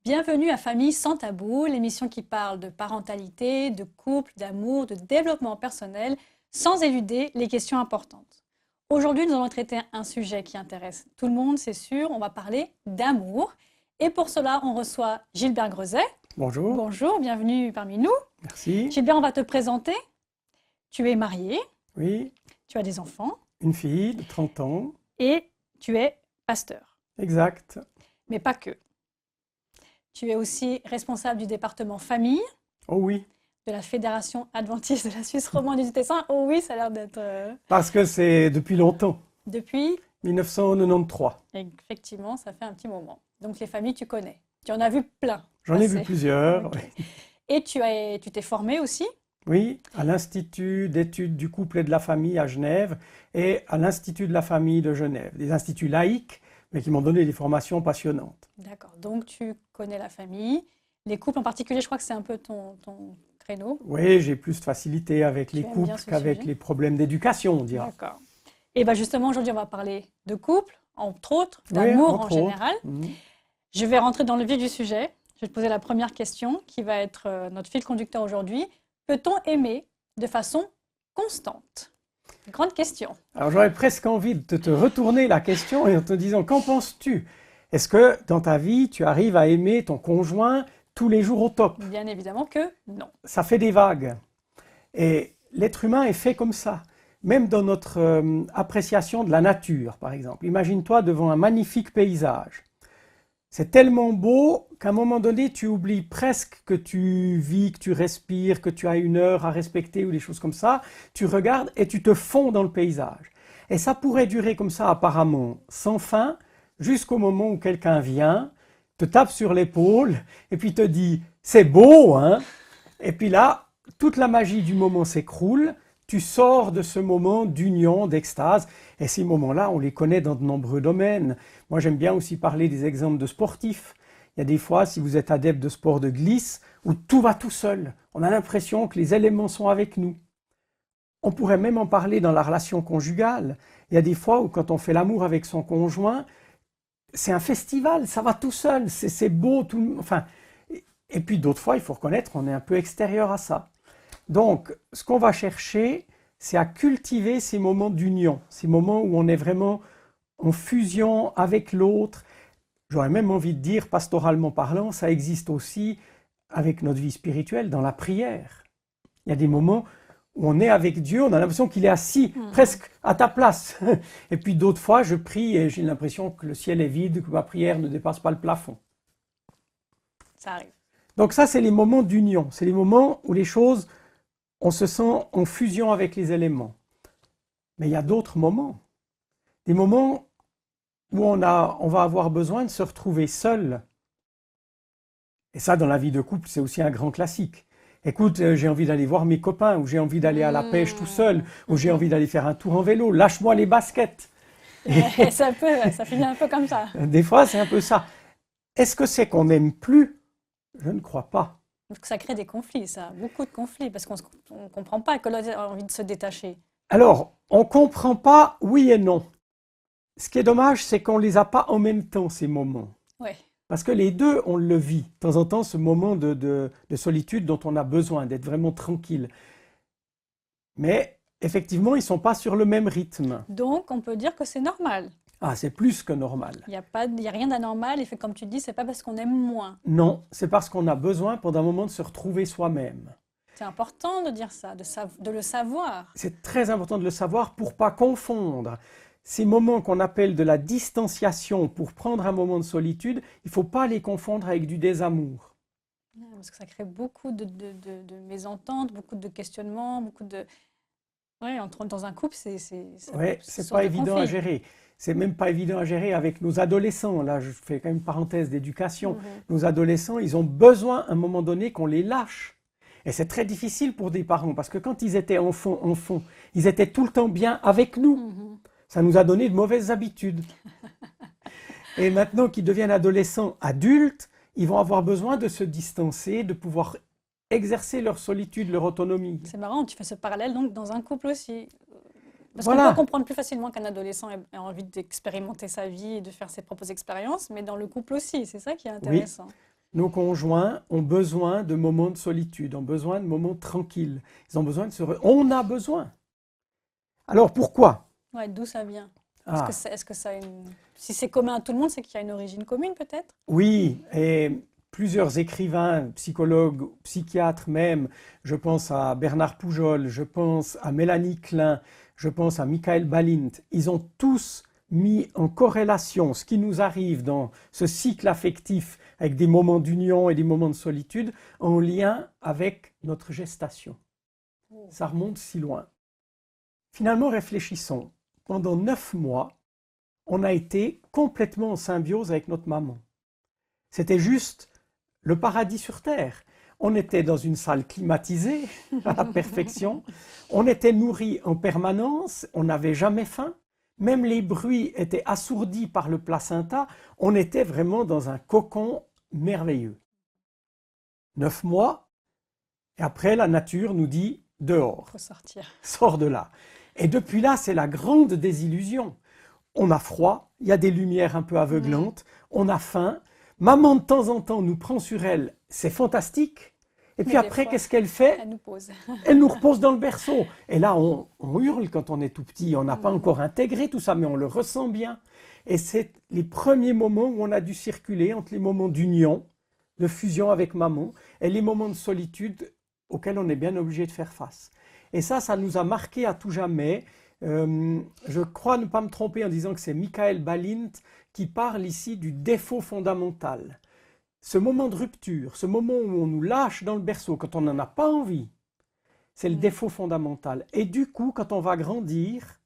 Bienvenue à Famille sans tabou, l'émission qui parle de parentalité, de couple, d'amour, de développement personnel, sans éluder les questions importantes. Aujourd'hui, nous allons traiter un sujet qui intéresse tout le monde, c'est sûr. On va parler d'amour. Et pour cela, on reçoit Gilbert Grezet. Bonjour. Bonjour, bienvenue parmi nous. Merci. Gilbert, on va te présenter. Tu es marié, Oui, tu as des enfants une fille de 30 ans. et tu es pasteur. Exact. Mais pas que. Tu es aussi responsable du département famille Oh oui, de la Fédération adventiste de la Suisse romande et du Tessin. Oh oui, ça a l'air d'être parce que c'est depuis longtemps, depuis. 1993. Effectivement, ça fait un petit moment. Donc les familles, tu connais. Tu en as vu plein. J'en ai vu passer. plusieurs. Ok. Oui. Et tu t'es formé aussi. Oui, à l'Institut d'études du couple et de la famille à Genève et à l'Institut de la famille de Genève. Des instituts laïques, mais qui m'ont donné des formations passionnantes. D'accord. Donc tu connais la famille. Les couples en particulier, je crois que c'est un peu ton créneau. Oui, j'ai plus de facilité avec les Tu aimes bien couples ce qu'avec sujet. les problèmes d'éducation, on dira. D'accord. Et bien justement, aujourd'hui, on va parler de couple, entre autres, Oui, d'amour en entre autres. général. Mhm. Je vais rentrer dans le vif du sujet. Je vais te poser la première question qui va être notre fil conducteur aujourd'hui. Peut-on aimer de façon constante? Grande question. Alors j'aurais presque envie de te retourner la question et en te disant, qu'en penses-tu? Est-ce que dans ta vie, tu arrives à aimer ton conjoint tous les jours au top? Bien évidemment que non. Ça fait des vagues. Et l'être humain est fait comme ça. Même dans notre appréciation de la nature, par exemple. Imagine-toi devant un magnifique paysage. C'est tellement beau qu'à un moment donné, tu oublies presque que tu vis, que tu respires, que tu as une heure à respecter ou des choses comme ça. Tu regardes et tu te fonds dans le paysage. Et ça pourrait durer comme ça apparemment sans fin jusqu'au moment où quelqu'un vient, te tape sur l'épaule et puis te dit « c'est beau, hein ?» Et puis là, toute la magie du moment s'écroule. Tu sors de ce moment d'union, d'extase. Et ces moments-là, on les connaît dans de nombreux domaines. Moi, j'aime bien aussi parler des exemples de sportifs. Il y a des fois, si vous êtes adepte de sport de glisse, où tout va tout seul. On a l'impression que les éléments sont avec nous. On pourrait même en parler dans la relation conjugale. Il y a des fois où quand on fait l'amour avec son conjoint, c'est un festival, ça va tout seul, c'est beau. Enfin, et puis d'autres fois, il faut reconnaître, on est un peu extérieur à ça. Donc, ce qu'on va chercher, c'est à cultiver ces moments d'union, ces moments où on est vraiment en fusion avec l'autre. J'aurais même envie de dire, pastoralement parlant, ça existe aussi avec notre vie spirituelle, dans la prière. Il y a des moments où on est avec Dieu, on a l'impression qu'il est assis presque à ta place. Et puis d'autres fois, je prie et j'ai l'impression que le ciel est vide, que ma prière ne dépasse pas le plafond. Ça arrive. Donc ça, c'est les moments d'union. C'est les moments où les choses, on se sent en fusion avec les éléments. Mais il y a d'autres moments. Des moments où on va avoir besoin de se retrouver seul. Et ça, dans la vie de couple, c'est aussi un grand classique. Écoute, j'ai envie d'aller voir mes copains, ou j'ai envie d'aller à la pêche tout seul, ou j'ai envie d'aller faire un tour en vélo, lâche-moi les baskets. Ça finit un peu comme ça. Des fois, c'est un peu ça. Est-ce que c'est qu'on n'aime plus? Je ne crois pas. Donc ça crée des conflits, ça. Beaucoup de conflits, parce qu'on ne comprend pas que l'autre a envie de se détacher. Alors, on ne comprend pas, oui et non. Ce qui est dommage, c'est qu'on ne les a pas en même temps, ces moments. Ouais. Parce que les deux, on le vit. De temps en temps, ce moment de solitude dont on a besoin, d'être vraiment tranquille. Mais effectivement, ils ne sont pas sur le même rythme. Donc on peut dire que c'est normal. Ah, c'est plus que normal. Il y a rien d'anormal. Et fait, comme tu dis, c'est pas parce qu'on aime moins. Non, c'est parce qu'on a besoin pendant un moment de se retrouver soi-même. C'est important de dire ça, de le savoir. C'est très important de le savoir pour ne pas confondre. Ces moments qu'on appelle de la distanciation pour prendre un moment de solitude, il ne faut pas les confondre avec du désamour. Parce que ça crée beaucoup de mésententes, beaucoup de questionnements, beaucoup de... Oui, entre dans un couple, c'est Ouais, c'est pas évident à gérer. C'est même pas évident à gérer avec nos adolescents. Là, je fais quand même une parenthèse d'éducation. Nos adolescents, ils ont besoin à un moment donné qu'on les lâche. Et c'est très difficile pour des parents parce que quand ils étaient enfants, ils étaient tout le temps bien avec nous. Ça nous a donné de mauvaises habitudes. Et maintenant qu'ils deviennent adolescents, adultes, ils vont avoir besoin de se distancer, de pouvoir exercer leur solitude, leur autonomie. C'est marrant, tu fais ce parallèle donc dans un couple aussi. Parce Voilà. qu'on peut comprendre plus facilement qu'un adolescent ait envie d'expérimenter sa vie et de faire ses propres expériences, mais dans le couple aussi, c'est ça qui est intéressant. nos conjoints ont besoin de moments de solitude, ont besoin de moments tranquilles. Ils ont besoin de On a besoin. Alors pourquoi? Ouais, d'où ça vient? Ah, Est-ce que ça a une... Si c'est commun à tout le monde, c'est qu'il y a une origine commune peut-être? oui, et plusieurs écrivains, psychologues, psychiatres même, je pense à Bernard Poujol, je pense à Mélanie Klein, je pense à Michael Balint, ils ont tous mis en corrélation ce qui nous arrive dans ce cycle affectif avec des moments d'union et des moments de solitude en lien avec notre gestation. Ça remonte si loin. Finalement, réfléchissons. Pendant 9 mois, on a été complètement en symbiose avec notre maman. C'était juste le paradis sur Terre. On était dans une salle climatisée à la perfection. On était nourris en permanence. On n'avait jamais faim. Même les bruits étaient assourdis par le placenta. On était vraiment dans un cocon merveilleux. 9 mois, et après la nature nous dit dehors. Faut sortir. Sors de là. Et depuis là, c'est la grande désillusion. On a froid, il y a des lumières un peu aveuglantes, on a faim. Maman, de temps en temps, nous prend sur elle, c'est fantastique. Et puis Mais après, fois, qu'est-ce qu'elle fait? Elle nous pose. Elle nous repose dans le berceau. Et là, on hurle quand on est tout petit. On n'a pas encore intégré tout ça, mais on le ressent bien. Et c'est les premiers moments où on a dû circuler entre les moments d'union, de fusion avec maman, et les moments de solitude auxquels on est bien obligé de faire face. Et ça nous a marqué à tout jamais. Je crois ne pas me tromper en disant que c'est Michael Balint qui parle ici du défaut fondamental. Ce moment de rupture, ce moment où on nous lâche dans le berceau quand on n'en a pas envie, c'est le défaut fondamental. Et du coup, quand on va grandir,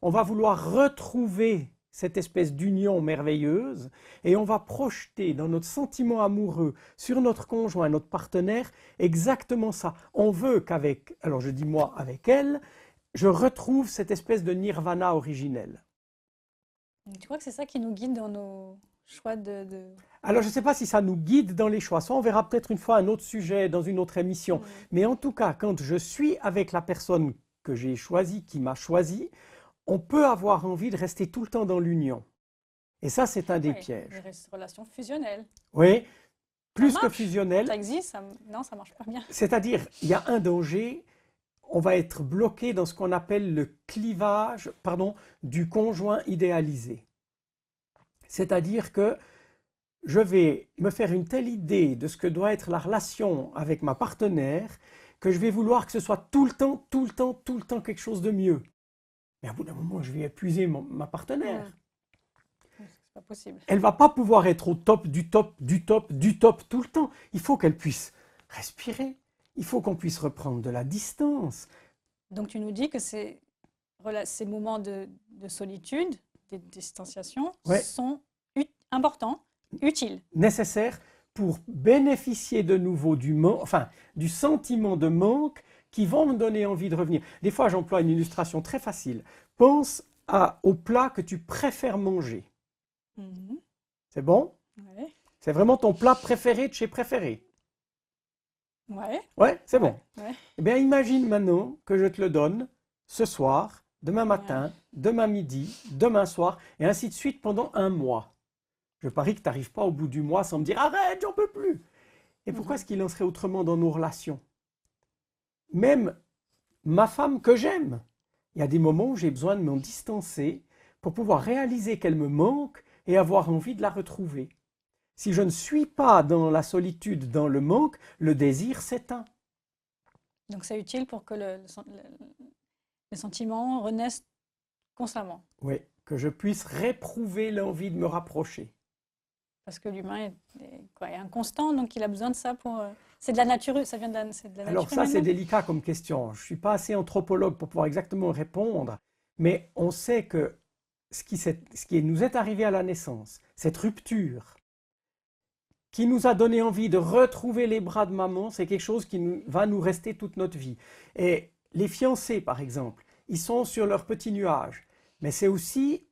on va vouloir retrouver cette espèce d'union merveilleuse et on va projeter dans notre sentiment amoureux sur notre conjoint, notre partenaire, exactement ça. On veut qu'avec, alors je dis moi avec elle, je retrouve cette espèce de nirvana originel. Tu crois que c'est ça qui nous guide dans nos choix Alors je ne sais pas si ça nous guide dans les choix, ça on verra peut-être une fois un autre sujet dans une autre émission, mais en tout cas quand je suis avec la personne que j'ai choisie, qui m'a choisi, on peut avoir envie de rester tout le temps dans l'union. Et ça, c'est un des pièges. Des relations fusionnelles. Oui, plus Ça que marche. fusionnel. Ça existe, non, ça marche pas bien. C'est-à-dire, il y a un danger, on va être bloqué dans ce qu'on appelle le clivage, du conjoint idéalisé. C'est-à-dire que je vais me faire une telle idée de ce que doit être la relation avec ma partenaire que je vais vouloir que ce soit tout le temps, tout le temps, tout le temps quelque chose de mieux. Mais à bout d'un moment, je vais épuiser ma partenaire. C'est pas possible. Elle ne va pas pouvoir être au top, du top, du top, du top tout le temps. Il faut qu'elle puisse respirer. Il faut qu'on puisse reprendre de la distance. Donc tu nous dis que ces moments de solitude, de distanciation, sont importants, utiles. Nécessaires pour bénéficier de nouveau du sentiment de manque qui vont me donner envie de revenir. Des fois, j'emploie une illustration très facile. Pense au plat que tu préfères manger. C'est bon? Ouais. C'est vraiment ton plat préféré de chez préféré. Ouais. Ouais, c'est bon. Ouais. Eh bien, imagine maintenant que je te le donne ce soir, demain matin, demain midi, demain soir, et ainsi de suite pendant un mois. Je parie que tu n'arrives pas au bout du mois sans me dire « Arrête, j'en peux plus !» Et pourquoi est-ce qu'il en serait autrement dans nos relations? Même ma femme que j'aime, il y a des moments où j'ai besoin de m'en distancer pour pouvoir réaliser qu'elle me manque et avoir envie de la retrouver. Si je ne suis pas dans la solitude, dans le manque, le désir s'éteint. Donc c'est utile pour que le sentiment renaisse constamment. Oui, que je puisse réprouver l'envie de me rapprocher. Parce que l'humain est inconstant, donc il a besoin de ça pour... C'est de la nature, ça vient de la nature. Alors ça, c'est délicat comme question. Je ne suis pas assez anthropologue pour pouvoir exactement répondre, mais on sait que ce qui nous est arrivé à la naissance, cette rupture, qui nous a donné envie de retrouver les bras de maman, c'est quelque chose qui va nous rester toute notre vie. Et les fiancés, par exemple, ils sont sur leur petit nuage, mais c'est aussi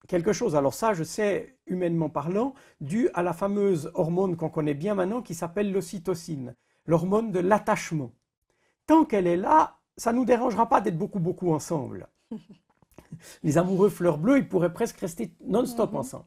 quelque chose, alors ça je sais humainement parlant, dû à la fameuse hormone qu'on connaît bien maintenant qui s'appelle l'ocytocine, l'hormone de l'attachement. Tant qu'elle est là, ça ne nous dérangera pas d'être beaucoup ensemble. Les amoureux fleurs bleues, ils pourraient presque rester non-stop ensemble.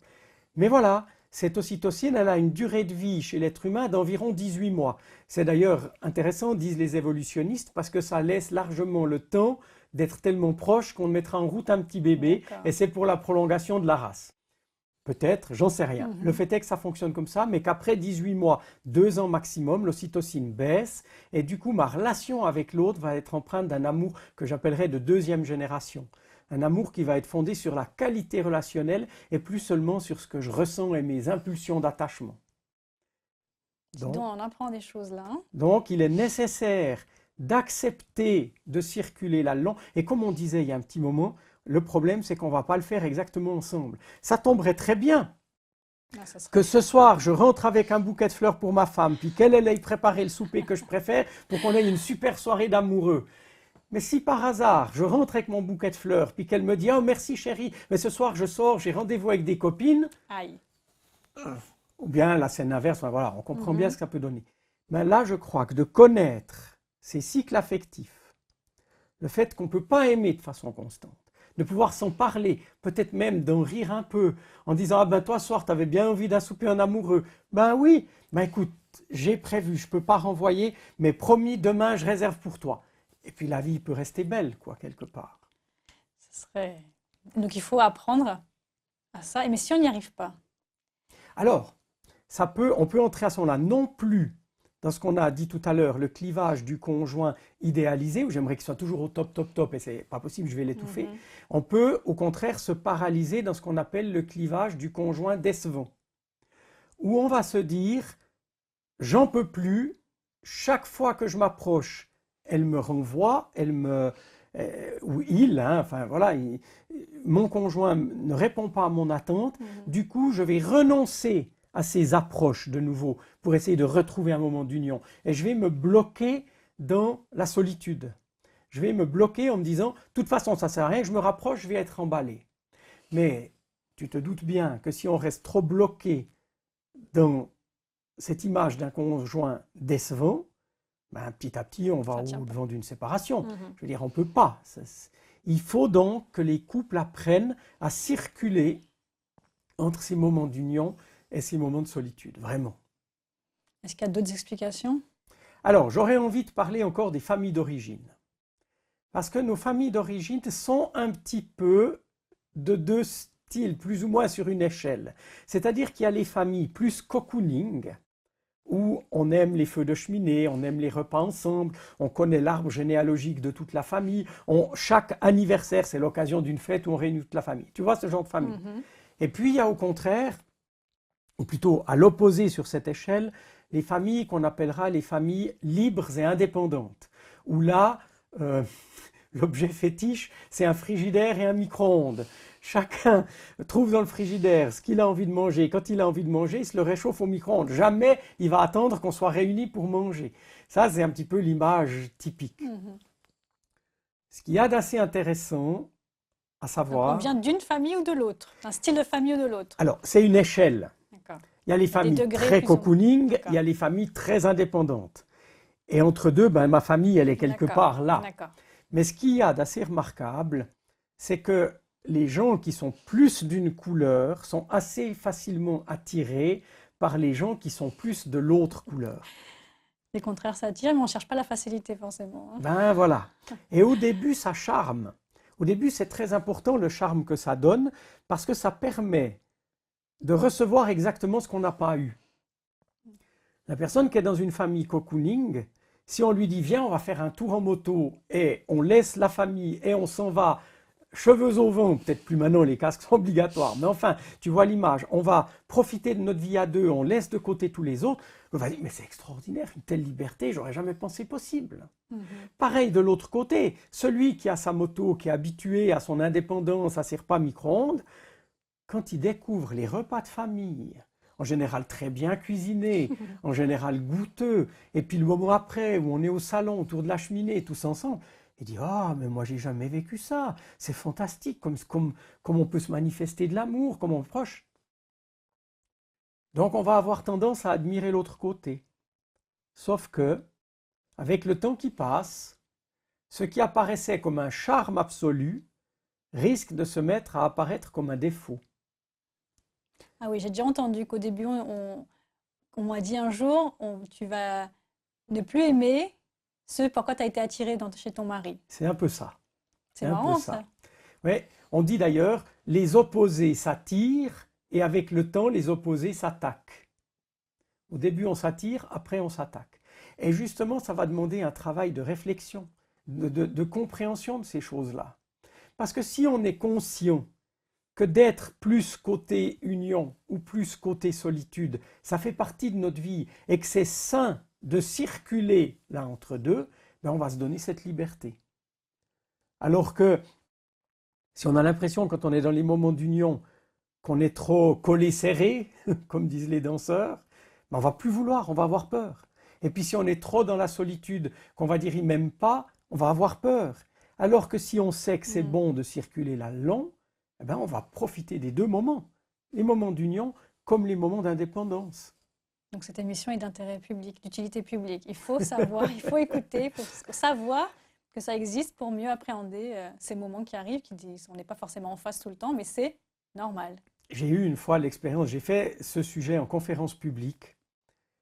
Mais voilà, Cette ocytocine, elle a une durée de vie chez l'être humain d'environ 18 mois. C'est d'ailleurs intéressant, disent les évolutionnistes, parce que ça laisse largement le temps d'être tellement proche qu'on mettra en route un petit bébé, et c'est pour la prolongation de la race. Peut-être, j'en sais rien. Le fait est que ça fonctionne comme ça, mais qu'après 18 mois, 2 ans maximum, l'ocytocine baisse, et du coup, ma relation avec l'autre va être empreinte d'un amour que j'appellerais de deuxième génération. Un amour qui va être fondé sur la qualité relationnelle et plus seulement sur ce que je ressens et mes impulsions d'attachement. Donc, on apprend des choses là. Donc, il est nécessaire d'accepter de circuler la langue. Et comme on disait il y a un petit moment, le problème, c'est qu'on ne va pas le faire exactement ensemble. Ça tomberait très bien que ce soir, je rentre avec un bouquet de fleurs pour ma femme, puis qu'elle aille préparer le souper que je préfère pour qu'on ait une super soirée d'amoureux. Mais si par hasard, je rentre avec mon bouquet de fleurs, puis qu'elle me dit « Oh, merci chérie, mais ce soir, je sors, j'ai rendez-vous avec des copines. » Aïe. Ou bien la scène inverse, voilà, on comprend bien ce que ça peut donner. Mais là, je crois que de connaître ces cycles affectifs, le fait qu'on ne peut pas aimer de façon constante, de pouvoir s'en parler, peut-être même d'en rire un peu, en disant « Ah ben toi, ce soir, tu avais bien envie d'un souper en amoureux. » Ben oui, ben écoute, j'ai prévu, je ne peux pas renvoyer, mais promis, demain, je réserve pour toi. Et puis la vie peut rester belle, quoi, quelque part. Donc il faut apprendre à ça. Mais si on n'y arrive pas? Alors, on peut entrer à ce moment-là non plus dans ce qu'on a dit tout à l'heure, le clivage du conjoint idéalisé, où j'aimerais qu'il soit toujours au top, top, top, et c'est pas possible, je vais l'étouffer. On peut, au contraire, se paralyser dans ce qu'on appelle le clivage du conjoint décevant, où on va se dire, j'en peux plus, chaque fois que je m'approche, elle me renvoie, ou il, hein, enfin voilà, mon conjoint ne répond pas à mon attente, du coup, je vais renoncer à ces approches de nouveau pour essayer de retrouver un moment d'union. Et je vais me bloquer dans la solitude. Je vais me bloquer en me disant, de toute façon, ça ne sert à rien, je me rapproche, je vais être emballé. Mais tu te doutes bien que si on reste trop bloqué dans cette image d'un conjoint décevant, ben, petit à petit, on va au-devant d'une séparation. Je veux dire, on ne peut pas. Il faut donc que les couples apprennent à circuler entre ces moments d'union et ces moments de solitude, vraiment. Est-ce qu'il y a d'autres explications? Alors, j'aurais envie de parler encore des familles d'origine. Parce que nos familles d'origine sont un petit peu de deux styles, plus ou moins sur une échelle. C'est-à-dire qu'il y a les familles plus cocooning, où on aime les feux de cheminée, on aime les repas ensemble, on connaît l'arbre généalogique de toute la famille, chaque anniversaire, c'est l'occasion d'une fête où on réunit toute la famille. Tu vois ce genre de famille. Et puis, il y a au contraire, ou plutôt à l'opposé sur cette échelle, les familles qu'on appellera les familles libres et indépendantes, où là, l'objet fétiche, c'est un frigidaire et un micro-ondes. Chacun trouve dans le frigidaire ce qu'il a envie de manger. Quand il a envie de manger, il se le réchauffe au micro-ondes. Jamais il va attendre qu'on soit réunis pour manger. Ça, c'est un petit peu l'image typique. Ce qu'il y a d'assez intéressant à savoir... Donc on vient d'une famille ou de l'autre? Un style de famille ou de l'autre? Alors, c'est une échelle. Il y a les familles très cocooning, il y a les familles très indépendantes. Et entre deux, ben, ma famille, elle est quelque part là. Mais ce qu'il y a d'assez remarquable, c'est que les gens qui sont plus d'une couleur sont assez facilement attirés par les gens qui sont plus de l'autre couleur. Les contraires s'attirent, mais on ne cherche pas la facilité forcément. Ben voilà. Et au début, ça charme. Au début, c'est très important le charme que ça donne, parce que ça permet de recevoir exactement ce qu'on n'a pas eu. La personne qui est dans une famille cocooning, si on lui dit « Viens, on va faire un tour en moto » et on laisse la famille et on s'en va, cheveux au vent, peut-être plus maintenant, les casques sont obligatoires, mais enfin, tu vois l'image, on va profiter de notre vie à deux, on laisse de côté tous les autres, on va dire « Mais c'est extraordinaire, une telle liberté, j'aurais jamais pensé possible. » Pareil de l'autre côté, celui qui a sa moto, qui est habitué à son indépendance, à ses repas micro-ondes, quand il découvre les repas de famille, en général très bien cuisinés, en général goûteux, et puis le moment après où on est au salon autour de la cheminée, tous ensemble, il dit « Ah, mais moi j'ai jamais vécu ça, c'est fantastique, comme on peut se manifester de l'amour, comme on est proche. » Donc on va avoir tendance à admirer l'autre côté. Sauf que, avec le temps qui passe, ce qui apparaissait comme un charme absolu risque de se mettre à apparaître comme un défaut. Ah oui, j'ai déjà entendu qu'au début, on m'a dit un jour, tu vas ne plus aimer ce par quoi tu as été attiré chez ton mari. C'est un peu ça. C'est C'est un peu marrant ça. ça. Ouais, on dit d'ailleurs, les opposés s'attirent et avec le temps, les opposés s'attaquent. Au début, on s'attire, après, on s'attaque. Et justement, ça va demander un travail de réflexion, de compréhension de ces choses-là. Parce que si on est conscient que d'être plus côté union ou plus côté solitude, ça fait partie de notre vie et que c'est sain de circuler là entre deux, ben on va se donner cette liberté. Alors que si on a l'impression quand on est dans les moments d'union qu'on est trop collé serré, comme disent les danseurs, ben on va plus vouloir, on va avoir peur. Et puis si on est trop dans la solitude, qu'on va dire il m'aime pas, on va avoir peur. Alors que si on sait que c'est bon de circuler là long, eh ben on va profiter des deux moments, les moments d'union comme les moments d'indépendance. Donc cette émission est d'intérêt public, d'utilité publique. Il faut savoir, il faut écouter, il faut savoir que ça existe pour mieux appréhender ces moments qui arrivent, qui disent on n'est pas forcément en face tout le temps, mais c'est normal. J'ai eu une fois l'expérience, j'ai fait ce sujet en conférence publique.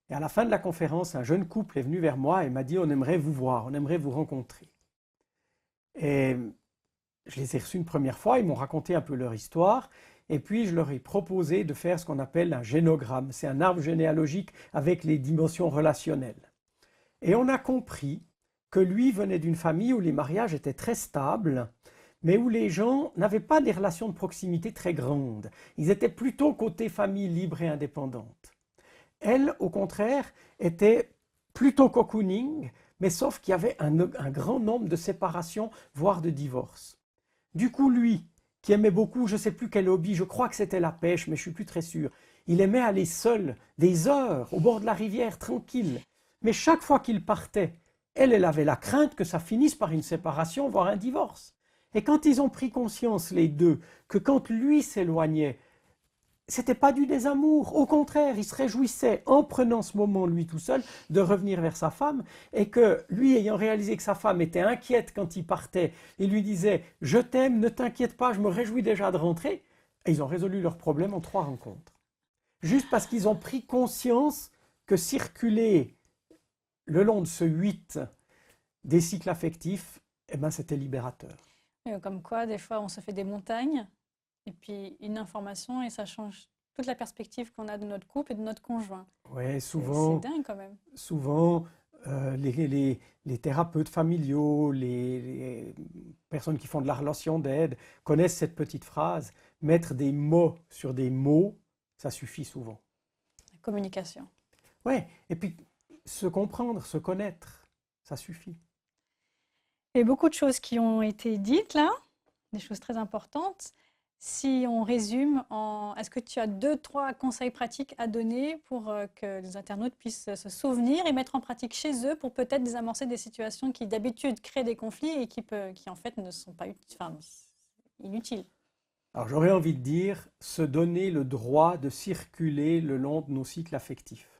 Et à la fin de la conférence, un jeune couple est venu vers moi et m'a dit « On aimerait vous voir, on aimerait vous rencontrer ». Et je les ai reçus une première fois, ils m'ont raconté un peu leur histoire. Et puis, je leur ai proposé de faire ce qu'on appelle un génogramme. C'est un arbre généalogique avec les dimensions relationnelles. Et on a compris que lui venait d'une famille où les mariages étaient très stables, mais où les gens n'avaient pas des relations de proximité très grandes. Ils étaient plutôt côté famille libre et indépendante. Elle, au contraire, était plutôt cocooning, mais sauf qu'il y avait un grand nombre de séparations, voire de divorces. Du coup, lui, qui aimait beaucoup, je ne sais plus quel hobby, je crois que c'était la pêche, mais je ne suis plus très sûr, il aimait aller seul, des heures, au bord de la rivière, tranquille. Mais chaque fois qu'il partait, elle avait la crainte que ça finisse par une séparation, voire un divorce. Et quand ils ont pris conscience, les deux, que quand lui s'éloignait, c'était pas du désamour, au contraire, il se réjouissait en prenant ce moment, lui tout seul, de revenir vers sa femme, et que lui, ayant réalisé que sa femme était inquiète quand il partait, il lui disait « Je t'aime, ne t'inquiète pas, je me réjouis déjà de rentrer », et ils ont résolu leur problème en 3 rencontres. Juste parce qu'ils ont pris conscience que circuler le long de ce 8 des cycles affectifs, eh ben, c'était libérateur. Comme quoi, des fois, on se fait des montagnes, et puis une information, et ça change toute la perspective qu'on a de notre couple et de notre conjoint. Ouais, souvent, C'est dingue quand même. souvent les thérapeutes familiaux, les personnes qui font de la relation d'aide connaissent cette petite phrase. Mettre des mots sur des mots, ça suffit souvent. La communication. Ouais, et puis se comprendre, se connaître, ça suffit. Il y a beaucoup de choses qui ont été dites là, des choses très importantes. Si on résume, est-ce que tu as 2-3 conseils pratiques à donner pour que les internautes puissent se souvenir et mettre en pratique chez eux pour peut-être désamorcer des situations qui d'habitude créent des conflits et qui en fait ne sont pas inutiles? Alors j'aurais envie de dire, se donner le droit de circuler le long de nos cycles affectifs.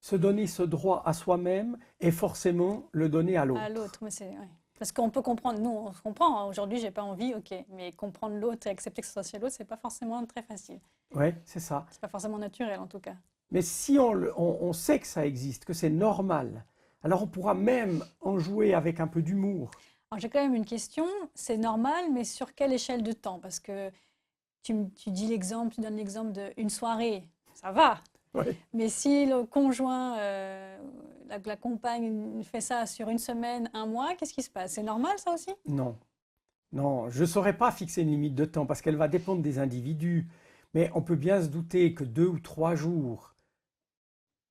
Se donner ce droit à soi-même et forcément le donner à l'autre. À l'autre, mais c'est... Ouais. Parce qu'on peut comprendre, nous on se comprend, hein. Aujourd'hui j'ai pas envie, ok, mais comprendre l'autre et accepter que ce soit chez l'autre, c'est pas forcément très facile. Oui, c'est ça. C'est pas forcément naturel en tout cas. Mais si on sait que ça existe, que c'est normal, alors on pourra même en jouer avec un peu d'humour. Alors j'ai quand même une question, c'est normal, mais sur quelle échelle de temps? Parce que tu donnes l'exemple d'une soirée, ça va. Ouais. Mais si le conjoint, la compagne fait ça sur une semaine, un mois, qu'est-ce qui se passe? C'est normal ça aussi? Non, non, je ne saurais pas fixer une limite de temps parce qu'elle va dépendre des individus. Mais on peut bien se douter que 2 ou 3 jours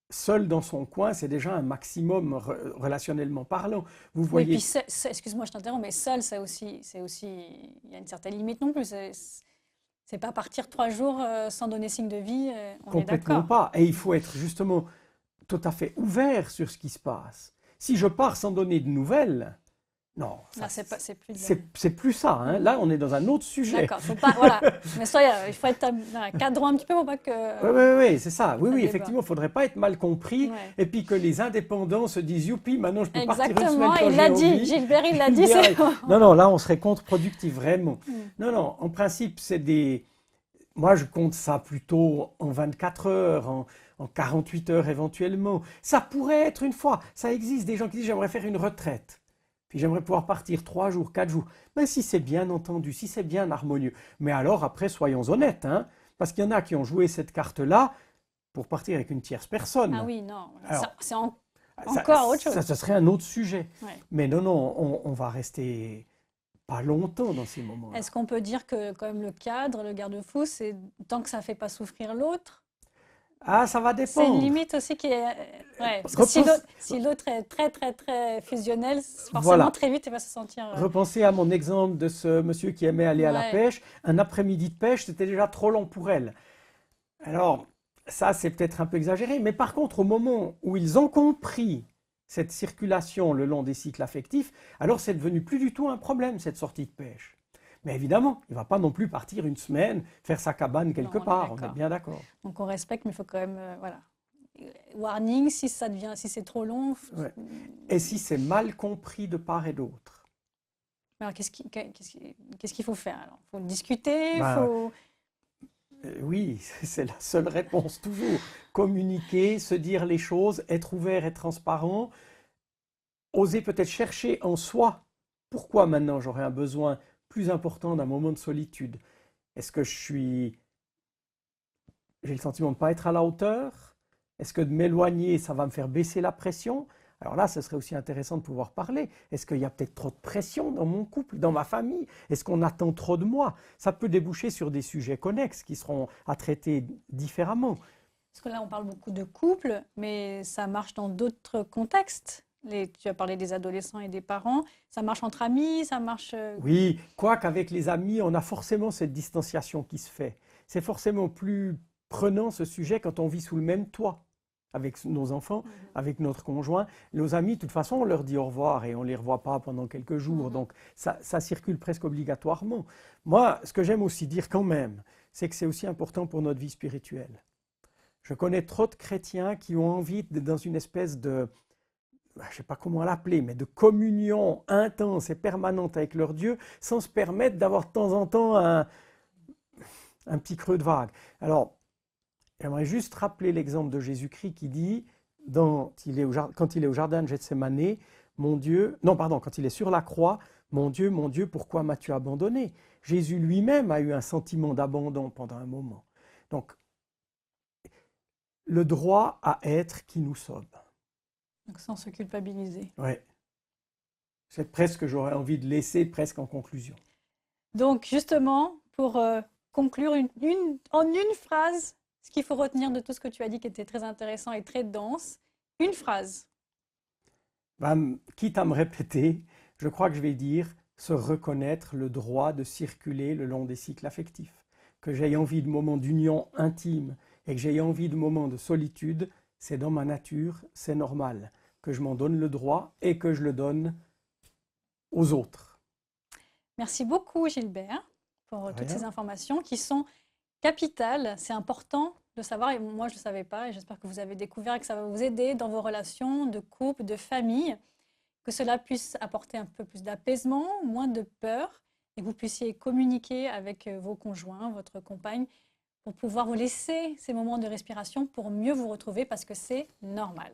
seul dans son coin, c'est déjà un maximum relationnellement parlant. Vous Oui, voyez, puis excuse-moi, je t'interromps, mais seul, il y a une certaine limite non plus. C'est pas partir 3 jours sans donner signe de vie, on est complètement d'accord. pas. Et il faut être justement tout à fait ouvert sur ce qui se passe. Si je pars sans donner de nouvelles, non, Là, c'est plus... c'est plus ça. Hein. Là, on est dans un autre sujet. D'accord, faut pas, voilà. Mais il faut être cadrant un petit peu pour pas que... Oui, c'est ça. Oui, ça oui, débat. effectivement, il ne faudrait pas être mal compris Ouais. et puis que les indépendants se disent youpi, maintenant je peux partir une semaine Exactement, quand il j'ai l'a dit, envie. Gilbert, il l'a dit. Direct. Non, non, là, on serait contre-productif, vraiment. Mm. Non, non, en principe, moi, je compte ça plutôt en 24 heures, en 48 heures éventuellement. Ça pourrait être une fois. Ça existe des gens qui disent j'aimerais faire une retraite. Puis j'aimerais pouvoir partir 3 jours, 4 jours. Mais si c'est bien entendu, si c'est bien harmonieux. Mais alors après, soyons honnêtes, hein, parce qu'il y en a qui ont joué cette carte-là pour partir avec une tierce personne. Ah oui, non, Alors, c'est ça, encore autre chose. ça, ce serait un autre sujet. Ouais. Mais non, non, on va rester pas longtemps dans ces moments-là. Est-ce qu'on peut dire que quand même le cadre, le garde-fou, c'est tant que ça ne fait pas souffrir l'autre? Ah, ça va C'est une dépendre. limite aussi qui est... Ouais, parce que si l'autre est très, très, très fusionnel, forcément, Voilà. très vite, il va se sentir... Repensez à mon exemple de ce monsieur qui aimait aller à la Ouais. pêche. Un après-midi de pêche, c'était déjà trop long pour elle. Alors, ça, c'est peut-être un peu exagéré. Mais par contre, au moment où ils ont compris cette circulation le long des cycles affectifs, alors c'est devenu plus du tout un problème, cette sortie de pêche. Mais évidemment, il ne va pas non plus partir une semaine, faire sa cabane quelque Non, on est part, on est d'accord. bien d'accord. Donc on respecte, mais il faut quand même... voilà. Warning, si c'est trop long... Ouais. Et si c'est mal compris de part et d'autre? Alors qu'est-ce qu'il faut faire alors? Il faut discuter, Ben, faut... oui, c'est la seule réponse toujours. Communiquer, se dire les choses, être ouvert et transparent, oser peut-être chercher en soi pourquoi maintenant j'aurais un besoin plus important d'un moment de solitude. Est-ce que j'ai le sentiment de ne pas être à la hauteur? Est-ce que de m'éloigner, ça va me faire baisser la pression? Alors là, ce serait aussi intéressant de pouvoir parler. Est-ce qu'il y a peut-être trop de pression dans mon couple, dans ma famille? Est-ce qu'on attend trop de moi? Ça peut déboucher sur des sujets connexes qui seront à traiter différemment. Parce que là, on parle beaucoup de couple, mais ça marche dans d'autres contextes. Tu as parlé des adolescents et des parents. Ça marche entre amis, ça marche... Oui, quoiqu'avec les amis, on a forcément cette distanciation qui se fait. C'est forcément plus prenant ce sujet quand on vit sous le même toit avec nos enfants, avec notre conjoint. Nos amis, de toute façon, on leur dit au revoir et on ne les revoit pas pendant quelques jours. Donc ça circule presque obligatoirement. Moi, ce que j'aime aussi dire quand même, c'est que c'est aussi important pour notre vie spirituelle. Je connais trop de chrétiens qui ont envie d'être dans une espèce de, je ne sais pas comment l'appeler, mais de communion intense et permanente avec leur Dieu, sans se permettre d'avoir de temps en temps un petit creux de vague. Alors, j'aimerais juste rappeler l'exemple de Jésus-Christ qui dit, quand il est au jardin de Gethsémanée, mon Dieu, non pardon, quand il est sur la croix, mon Dieu, pourquoi m'as-tu abandonné? Jésus lui-même a eu un sentiment d'abandon pendant un moment. Donc, le droit à être qui nous sommes. Donc sans se culpabiliser. Ouais. C'est presque que j'aurais envie de laisser presque en conclusion. Donc justement, pour conclure en une phrase, ce qu'il faut retenir de tout ce que tu as dit qui était très intéressant et très dense, une phrase. Ben, quitte à me répéter, je crois que je vais dire se reconnaître le droit de circuler le long des cycles affectifs. Que j'aie envie de moments d'union intime et que j'aie envie de moments de solitude, c'est dans ma nature, c'est normal. Que je m'en donne le droit et que je le donne aux autres. Merci beaucoup Gilbert pour toutes ces informations qui sont capitales. C'est important de savoir, et moi je ne le savais pas, et j'espère que vous avez découvert et que ça va vous aider dans vos relations de couple, de famille, que cela puisse apporter un peu plus d'apaisement, moins de peur, et que vous puissiez communiquer avec vos conjoints, votre compagne, pour pouvoir vous laisser ces moments de respiration pour mieux vous retrouver parce que c'est normal.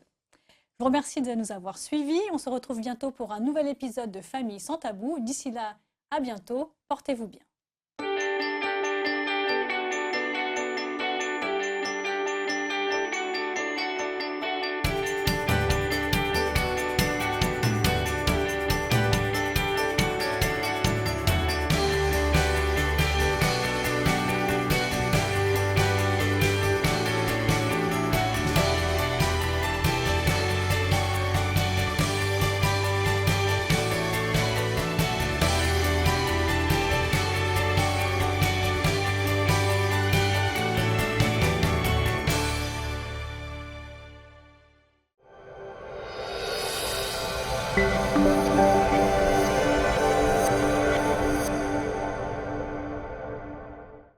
Je vous remercie de nous avoir suivis. On se retrouve bientôt pour un nouvel épisode de Famille sans tabou. D'ici là, à bientôt. Portez-vous bien.